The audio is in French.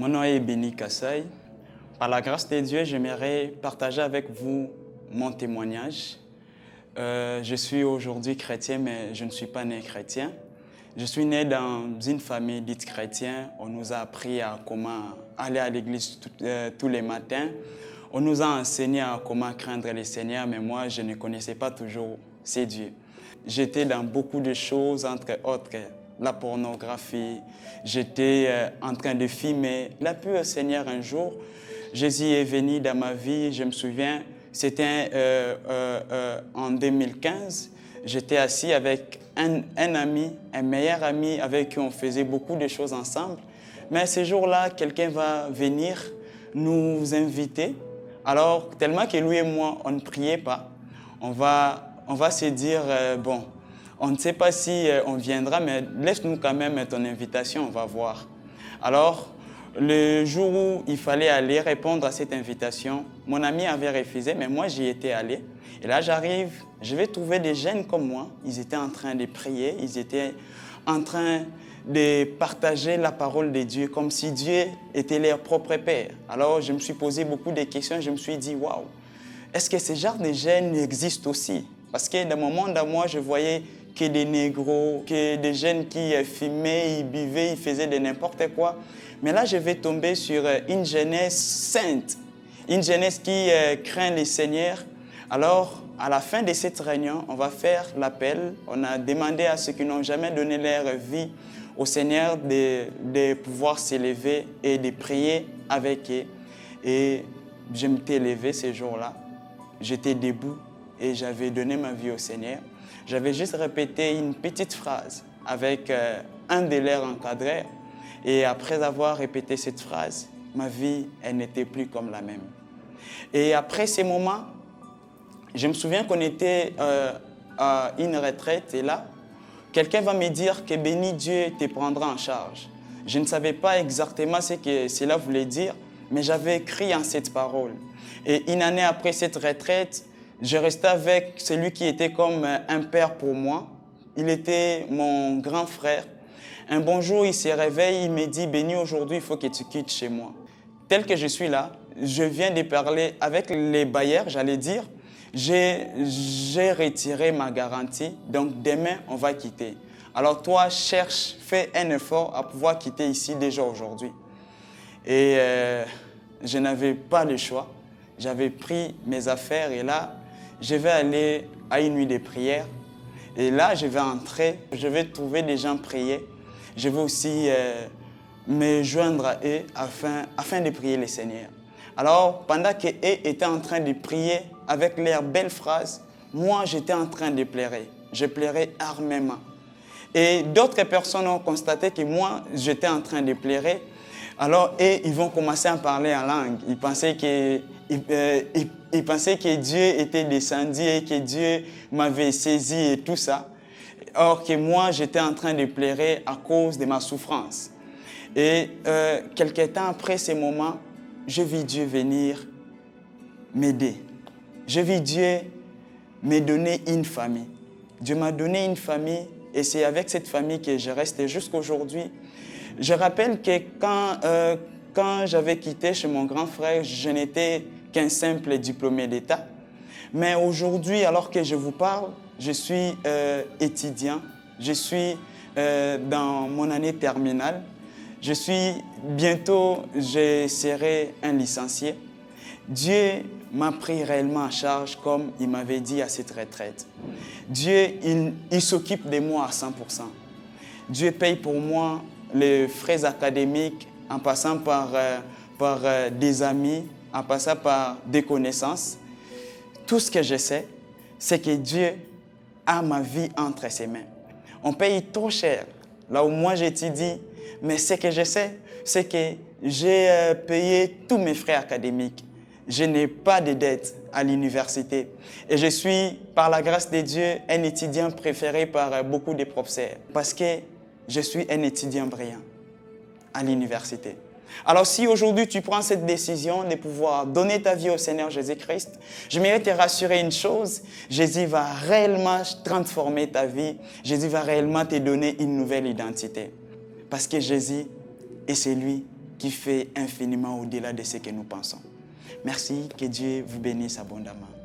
Mon nom est Béni Kassaï. Par la grâce de Dieu, j'aimerais partager avec vous mon témoignage. Je suis aujourd'hui chrétien, mais je ne suis pas né chrétien. Je suis né dans une famille dite chrétienne. On nous a appris à comment aller à l'église tous les matins. On nous a enseigné à comment craindre le Seigneur, mais moi, je ne connaissais pas toujours ces dieux. J'étais dans beaucoup de choses, entre autres la pornographie. J'étais en train de filmer. Il a pu au Seigneur un jour. Jésus est venu dans ma vie, je me souviens, c'était en 2015. J'étais assis avec un ami, un meilleur ami avec qui on faisait beaucoup de choses ensemble. Mais ce jour-là, quelqu'un va venir nous inviter. Alors, tellement que lui et moi, on ne priait pas, on va se dire, bon, on ne sait pas si on viendra, mais laisse-nous quand même ton invitation, on va voir. Alors, le jour où il fallait aller répondre à cette invitation, mon ami avait refusé, mais moi j'y étais allé. Et là j'arrive, je vais trouver des jeunes comme moi. Ils étaient en train de prier, ils étaient en train de partager la parole de Dieu comme si Dieu était leur propre Père. Alors je me suis posé beaucoup de questions, je me suis dit, waouh, est-ce que ce genre de jeunes existent aussi? Parce que dans mon monde à moi, je voyais que des négros, que des jeunes qui fumaient, ils buvaient, ils faisaient de n'importe quoi. Mais là, je vais tomber sur une jeunesse sainte, une jeunesse qui craint le Seigneur. Alors, à la fin de cette réunion, on va faire l'appel. On a demandé à ceux qui n'ont jamais donné leur vie au Seigneur de pouvoir s'élever et de prier avec eux. Et je m'étais levé ce jour-là. J'étais debout et j'avais donné ma vie au Seigneur. J'avais juste répété une petite phrase avec un de leurs encadrés. Et après avoir répété cette phrase, ma vie, elle n'était plus comme la même. Et après ces moments, je me souviens qu'on était à une retraite et là, quelqu'un va me dire que béni Dieu te prendra en charge. Je ne savais pas exactement ce que cela voulait dire, mais j'avais cru en cette parole. Et une année après cette retraite, je restais avec celui qui était comme un père pour moi. Il était mon grand frère. Un bon jour, il se réveille, il me dit « Béni, aujourd'hui, il faut que tu quittes chez moi. » Tel que je suis là, je viens de parler avec les bailleurs, j'allais dire, j'ai retiré ma garantie, donc demain, on va quitter. Alors toi, cherche, fais un effort à pouvoir quitter ici déjà aujourd'hui. Et je n'avais pas le choix. J'avais pris mes affaires et là, je vais aller à une nuit de prière. Et là, je vais entrer, je vais trouver des gens prier. Je vais aussi me joindre à eux afin de prier le Seigneur. Alors, pendant qu'eux étaient en train de prier avec leurs belles phrases, moi, j'étais en train de pleurer. Je pleurais armement. Et d'autres personnes ont constaté que moi, j'étais en train de pleurer. Alors, ils vont commencer à parler en langue. Ils pensaient que Dieu était descendu et que Dieu m'avait saisi et tout ça. Or que moi, j'étais en train de pleurer à cause de ma souffrance. Et quelque temps après ces moments, je vis Dieu venir m'aider. Je vis Dieu me donner une famille. Dieu m'a donné une famille et c'est avec cette famille que je reste jusqu'à aujourd'hui. Je rappelle que quand j'avais quitté chez mon grand frère, je n'étais qu'un simple diplômé d'État. Mais aujourd'hui, alors que je vous parle, je suis étudiant, je suis dans mon année terminale. Bientôt, je serai un licencié. Dieu m'a pris réellement en charge comme il m'avait dit à cette retraite. Dieu, il s'occupe de moi à 100%. Dieu paye pour moi les frais académiques en passant par des amis, en passant par des connaissances. Tout ce que je sais, c'est que Dieu a ma vie entre ses mains. On paye trop cher. Là où moi j'étudie, mais ce que je sais, c'est que j'ai payé tous mes frais académiques. Je n'ai pas de dette à l'université. Et je suis, par la grâce de Dieu, un étudiant préféré par beaucoup de professeurs. Parce que je suis un étudiant brillant à l'université. Alors si aujourd'hui tu prends cette décision de pouvoir donner ta vie au Seigneur Jésus-Christ, j'aimerais te rassurer une chose, Jésus va réellement transformer ta vie, Jésus va réellement te donner une nouvelle identité. Parce que Jésus est celui qui fait infiniment au-delà de ce que nous pensons. Merci, que Dieu vous bénisse abondamment.